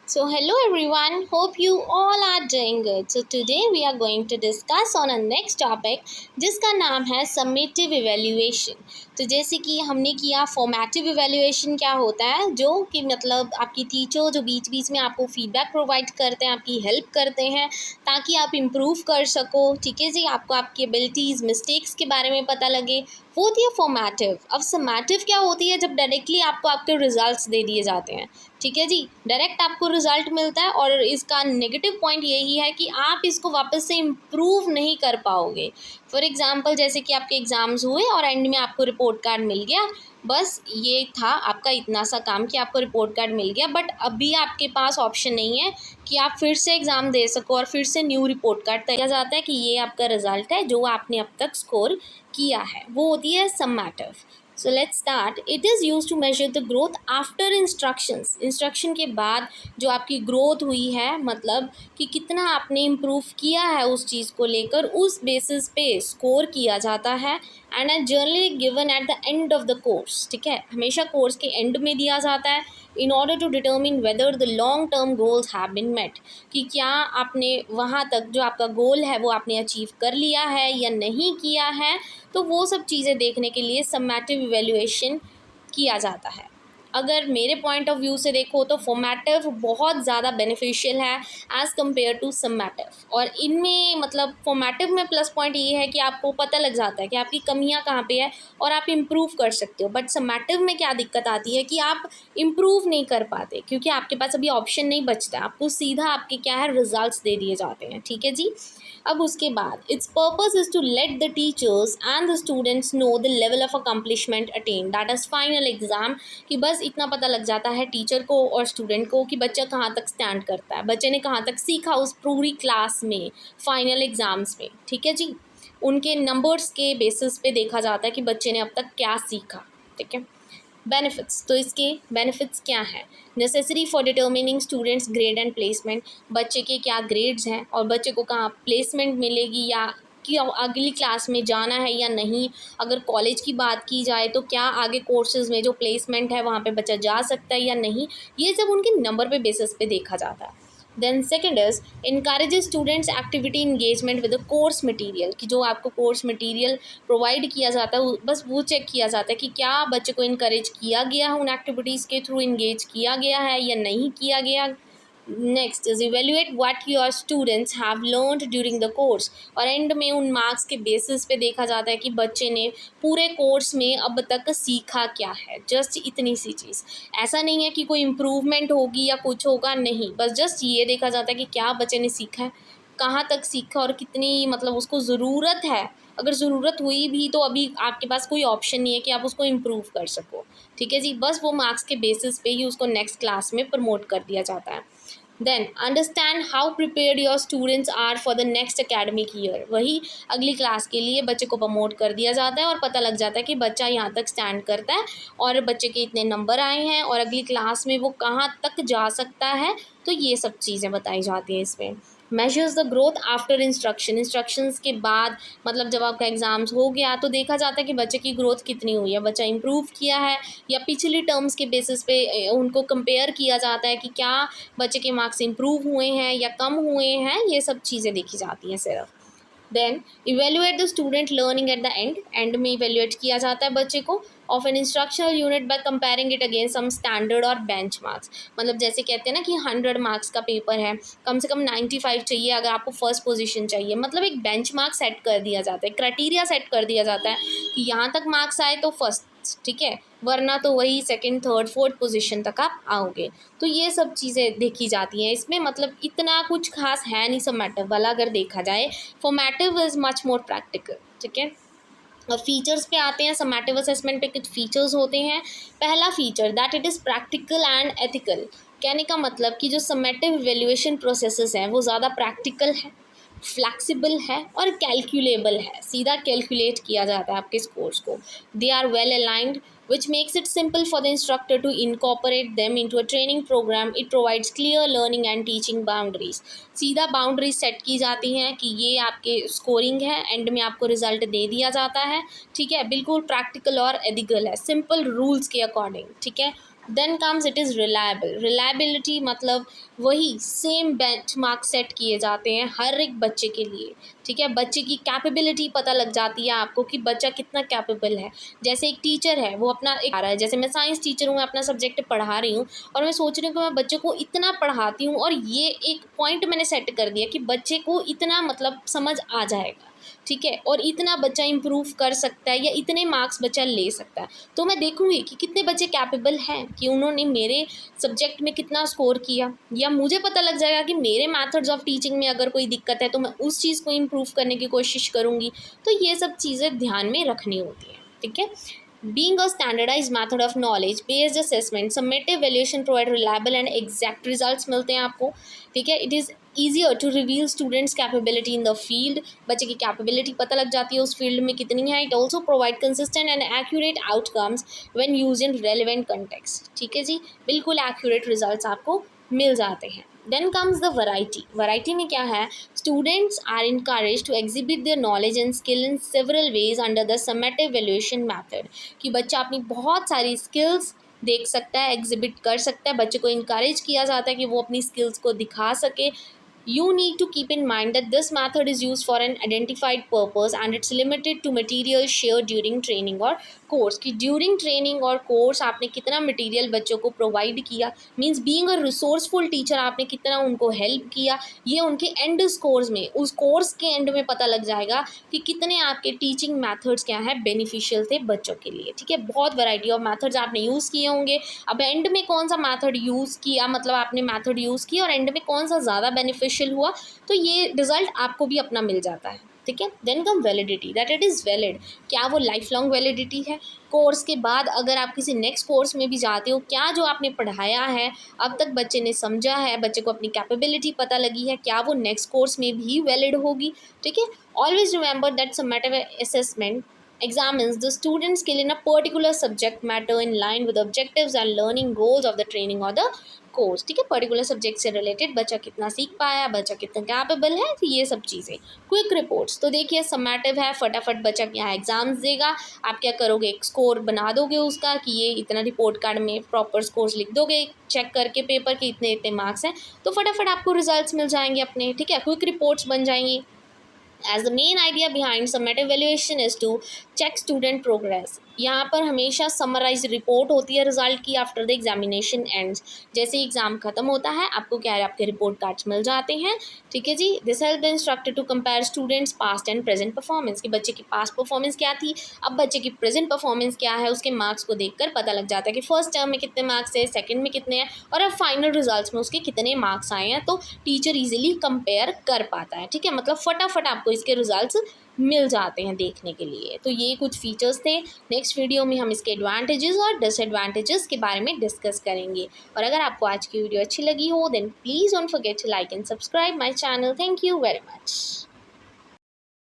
So hello everyone, hope you all are doing good. So today we are going to discuss on a next topic जिसका नाम है summative evaluation. तो जैसे कि हमने किया फॉर्मेटिव इवैल्यूएशन क्या होता है, जो कि मतलब आपकी टीचर जो बीच बीच में आपको फीडबैक प्रोवाइड करते हैं, आपकी हेल्प करते हैं ताकि आप इम्प्रूव कर सको। ठीक है जी, आपको आपकी एबिलिटीज़ मिस्टेक्स के बारे में पता लगे, वो होती है फॉर्मेटिव। अब समेटिव क्या होती है, जब डायरेक्टली आपको आपके रिजल्ट्स दे दिए जाते हैं। ठीक है जी, डायरेक्ट आपको रिजल्ट मिलता है और इसका नेगेटिव पॉइंट यही है कि आप इसको वापस से इम्प्रूव नहीं कर पाओगे। फॉर एग्जांपल जैसे कि आपके एग्ज़ाम्स हुए और एंड में आपको रिपोर्ट कार्ड मिल गया, बस ये था आपका इतना सा काम कि आपको रिपोर्ट कार्ड मिल गया, बट अभी आपके पास ऑप्शन नहीं है कि आप फिर से एग्ज़ाम दे सको और फिर से न्यू रिपोर्ट कार्ड तैयार जाता है कि ये आपका रिज़ल्ट है जो आपने अब तक स्कोर किया है, वो होती है summative. So let's start. It is use to measure the growth after instructions. Instruction के बाद जो आपकी ग्रोथ हुई है, मतलब कि कितना आपने इम्प्रूव किया है उस चीज़ को लेकर, उस बेसिस पे स्कोर किया जाता है and are generally given at the end of the course. ठीक है, हमेशा कोर्स के एंड में दिया जाता है in order to determine whether the long term goals have been met, कि क्या आपने वहाँ तक जो आपका गोल है वो आपने अचीव कर लिया है या नहीं किया है। तो वो सब चीज़ें देखने के लिए समेटिव इवैल्यूएशन किया जाता है। अगर मेरे पॉइंट ऑफ व्यू से देखो तो फॉर्मेटिव बहुत ज़्यादा बेनिफिशियल है एज़ कम्पेयर टू समेटिव। और इनमें मतलब फॉर्मेटिव में प्लस पॉइंट ये है कि आपको पता लग जाता है कि आपकी कमियां कहाँ पे है और आप इम्प्रूव कर सकते हो। बट समेटिव में क्या दिक्कत आती है कि आप इम्प्रूव नहीं कर पाते क्योंकि आपके पास अभी ऑप्शन नहीं बचता, आपको सीधा आपके क्या है रिजल्ट्स दे दिए जाते हैं। ठीक है जी, अब उसके बाद it's purpose is to let the teachers and the students know the level of accomplishment attain, that is final exam. कि बस इतना पता लग जाता है टीचर को और स्टूडेंट को कि बच्चा कहाँ तक स्टैंड करता है, बच्चे ने कहाँ तक सीखा उस पूरी क्लास में, फाइनल एग्ज़ाम्स में। ठीक है जी, उनके नंबर्स के बेसिस पे देखा जाता है कि बच्चे ने अब तक क्या सीखा। ठीक है, बेनिफिट्स, तो इसके बेनिफिट्स क्या हैं। Necessary for determining students grade and placement, बच्चे के क्या ग्रेड्स हैं और बच्चे को कहाँ प्लेसमेंट मिलेगी या कि अगली क्लास में जाना है या नहीं। अगर कॉलेज की बात की जाए तो क्या आगे कोर्सेज़ में जो प्लेसमेंट है वहाँ पे बच्चा जा सकता है या नहीं, ये सब उनके नंबर पे बेसिस पे देखा जाता है। Then second is encourages students activity engagement with the course material, कि जो आपको कोर्स मटेरियल प्रोवाइड किया जाता है बस वो चेक किया जाता है कि क्या बच्चे को इनकरेज किया गया है, उन एक्टिविटीज़ के थ्रू इंगेज किया गया है या नहीं किया गया। Next is evaluate what your students have learned during the course, और एंड में उन मार्क्स के बेसिस पे देखा जाता है कि बच्चे ने पूरे कोर्स में अब तक सीखा क्या है। जस्ट इतनी सी चीज़, ऐसा नहीं है कि कोई इम्प्रूवमेंट होगी या कुछ होगा, नहीं, बस जस्ट ये देखा जाता है कि क्या बच्चे ने सीखा है, कहाँ तक सीखा और कितनी मतलब उसको ज़रूरत है। अगर ज़रूरत हुई भी तो अभी आपके पास कोई ऑप्शन नहीं है कि आप उसको इम्प्रूव कर सको। ठीक है जी, बस वो मार्क्स के बेसिस पे ही उसको नेक्स्ट क्लास में प्रमोट कर दिया जाता है। Then understand how prepared your students are for the next academic year, वही अगली क्लास के लिए बच्चे को प्रमोट कर दिया जाता है और पता लग जाता है कि बच्चा यहाँ तक स्टैंड करता है और बच्चे के इतने नंबर आए हैं और अगली क्लास में वो कहाँ तक जा सकता है। तो ये सब चीज़ें बताई जाती हैं इसमें। Measures the growth after instructions के बाद, मतलब जब आपका एग्ज़ाम्स हो गया तो देखा जाता है कि बच्चे की ग्रोथ कितनी हुई है, बच्चा इम्प्रूव किया है या पिछली टर्म्स के बेसिस पे उनको कंपेयर किया जाता है कि क्या बच्चे के मार्क्स इम्प्रूव हुए हैं या कम हुए हैं। ये सब चीज़ें देखी जाती हैं सिर्फ। Then evaluate the student learning at the end में इवेल्युएट किया जाता है बच्चे को of an instructional unit by comparing it against some standard और बेंच मार्क्स। मतलब जैसे कहते हैं ना कि 100 मार्क्स का पेपर है, कम से कम 95 चाहिए अगर आपको फर्स्ट पोजीशन चाहिए, मतलब एक बेंच मार्क सेट कर दिया जाता है, क्राइटेरिया सेट कर दिया जाता है कि यहाँ तक मार्क्स आए तो फर्स्ट, ठीक है, वरना तो वही सेकंड थर्ड फोर्थ पोजीशन तक आप आओगे। तो ये सब चीज़ें देखी जाती हैं इसमें, मतलब इतना कुछ खास है नहीं समेटिव वाला अगर देखा जाए। Formative is much more practical. ठीक है, और फीचर्स पे आते हैं। समेटिव असेसमेंट पे कुछ फीचर्स होते हैं। पहला feature that it is practical and ethical, कहने का मतलब कि जो समेटिव इवैल्यूएशन प्रोसेसेस हैं वो ज़्यादा प्रैक्टिकल है, फ्लैक्सिबल है और कैलकुलेबल है, सीधा कैलकुलेट किया जाता है आपके स्कोर्स को। They are well aligned which makes it simple for the instructor to incorporate them into a training program. It provides clear learning and teaching boundaries. सीधा बाउंड्रीज सेट की जाती हैं कि ये आपके स्कोरिंग है, एंड में आपको रिजल्ट दे दिया जाता है। ठीक है, बिल्कुल प्रैक्टिकल और एथिकल है, सिंपल रूल्स के अकॉर्डिंग। ठीक है, then comes it is reliable. Reliability मतलब वही सेम बेंच मार्क सेट किए जाते हैं हर एक बच्चे के लिए, ठीक है। बच्चे की कैपेबिलिटी पता लग जाती है आपको कि बच्चा कितना कैपेबल है। जैसे एक टीचर है वो अपना एक आ रहा है, जैसे मैं साइंस टीचर हूँ, मैं अपना सब्जेक्ट पढ़ा रही हूँ और मैं सोच रही हूँ कि मैं बच्चे को इतना पढ़ाती हूँ और ये एक पॉइंट मैंने सेट कर दिया कि बच्चे को इतना मतलब समझ आ जाएगा, ठीक है, और इतना बच्चा इम्प्रूव कर सकता है या इतने मार्क्स बच्चा ले सकता है। तो मैं देखूंगी कि कितने बच्चे कैपेबल हैं, कि उन्होंने मेरे सब्जेक्ट में कितना स्कोर किया, या मुझे पता लग जाएगा कि मेरे मेथड्स ऑफ टीचिंग में अगर कोई दिक्कत है तो मैं उस चीज़ को इम्प्रूव करने की कोशिश करूँगी। तो ये सब चीज़ें ध्यान में रखनी होती हैं, ठीक है। Being a standardized method of knowledge based assessment, summative evaluation provide reliable and exact results मिलते हैं आपको, ठीक है। It is easier to reveal students capability in the field, बच्चे की कैपेबिलिटी पता लग जाती है उस फील्ड में कितनी है। It also provide consistent and accurate outcomes when used in relevant context, ठीक है जी, बिल्कुल accurate results आपको मिल जाते हैं। Then comes the variety. Variety में क्या है, students are encourage to exhibit their knowledge and skill in several ways under the summative valuation method, कि बच्चा अपनी बहुत सारी स्किल्स देख सकता है, एग्जिबिट कर सकता है, बच्चे को इनकरेज किया जाता है कि वो अपनी स्किल्स को दिखा सके। You need to keep in mind that this method is used for an identified purpose and it's limited to material shared during training और कोर्स, कि ड्यूरिंग ट्रेनिंग और कोर्स आपने कितना मटेरियल बच्चों को प्रोवाइड किया, means being a resourceful teacher, आपने कितना उनको हेल्प किया, ये उनके एंड स्कोर्स में, उस कोर्स के एंड में पता लग जाएगा कि कितने आपके टीचिंग मेथड्स क्या है बेनिफिशियल थे बच्चों के लिए, ठीक है। बहुत वैरायटी ऑफ मेथड्स आपने यूज़ किए होंगे, अब एंड में कौन सा मेथड यूज़ किया, मतलब आपने मेथड यूज़ किया और एंड में कौन सा ज़्यादा बेनिफिशियल हुआ, तो ये रिजल्ट आपको भी अपना मिल जाता है, ठीक है। Then come validity, that it is valid, क्या वो लाइफ लॉन्ग वैलिडिटी है। कोर्स के बाद अगर आप किसी नेक्स्ट कोर्स में भी जाते हो, क्या जो आपने पढ़ाया है अब तक बच्चे ने समझा है, बच्चे को अपनी कैपेबिलिटी पता लगी है, क्या वो नेक्स्ट कोर्स में भी वैलिड होगी, ठीक है। Always remember that summative assessment examines the student's skill in a particular subject matter in line with the objectives and learning goals of the training or the course, ठीक है। Particular subject से related बच्चा कितना सीख पाया, बच्चा कितना capable है, तो ये सब चीज़ें। क्विक रिपोर्ट्स, तो देखिए समेटिव है, फटाफट बच्चा क्या एग्जाम्स देगा, आप क्या करोगे, एक स्कोर बना दोगे उसका कि ये इतना, रिपोर्ट कार्ड में प्रॉपर स्कोर्स लिख दोगे चेक करके पेपर के इतने इतने मार्क्स हैं, तो फटाफट आपको रिजल्ट्स मिल जाएंगे अपने, ठीक है। क्विक रिपोर्ट्स बन जाएंगी। As the main idea behind summative evaluation is to check student progress, यहाँ पर हमेशा समराइज रिपोर्ट होती है रिजल्ट की आफ्टर द एग्जामिनेशन एंड्स, जैसे एग्जाम खत्म होता है आपको क्या है, आपके रिपोर्ट कार्ड्स मिल जाते हैं, ठीक है जी। This help the instructor to compare students past and present performance, कि बच्चे की पास्ट परफॉर्मेंस क्या थी, अब बच्चे की प्रेजेंट परफॉर्मेंस क्या है, उसके मार्क्स को देखकर पता लग जाता है कि फर्स्ट टर्म में कितने मार्क्स है, सेकंड में कितने हैं, और अब फाइनल रिजल्ट्स में उसके कितने मार्क्स आए हैं, तो टीचर इजीली कंपेयर कर पाता है, ठीक है। मतलब फटाफट आपको इसके रिजल्ट्स मिल जाते हैं देखने के लिए। तो ये कुछ फीचर्स थे। नेक्स्ट वीडियो में हम इसके एडवांटेजेस और डिसएडवांटेजेस के बारे में डिस्कस करेंगे। और अगर आपको आज की वीडियो अच्छी लगी हो then please don't forget to like and subscribe my channel. Thank you very much.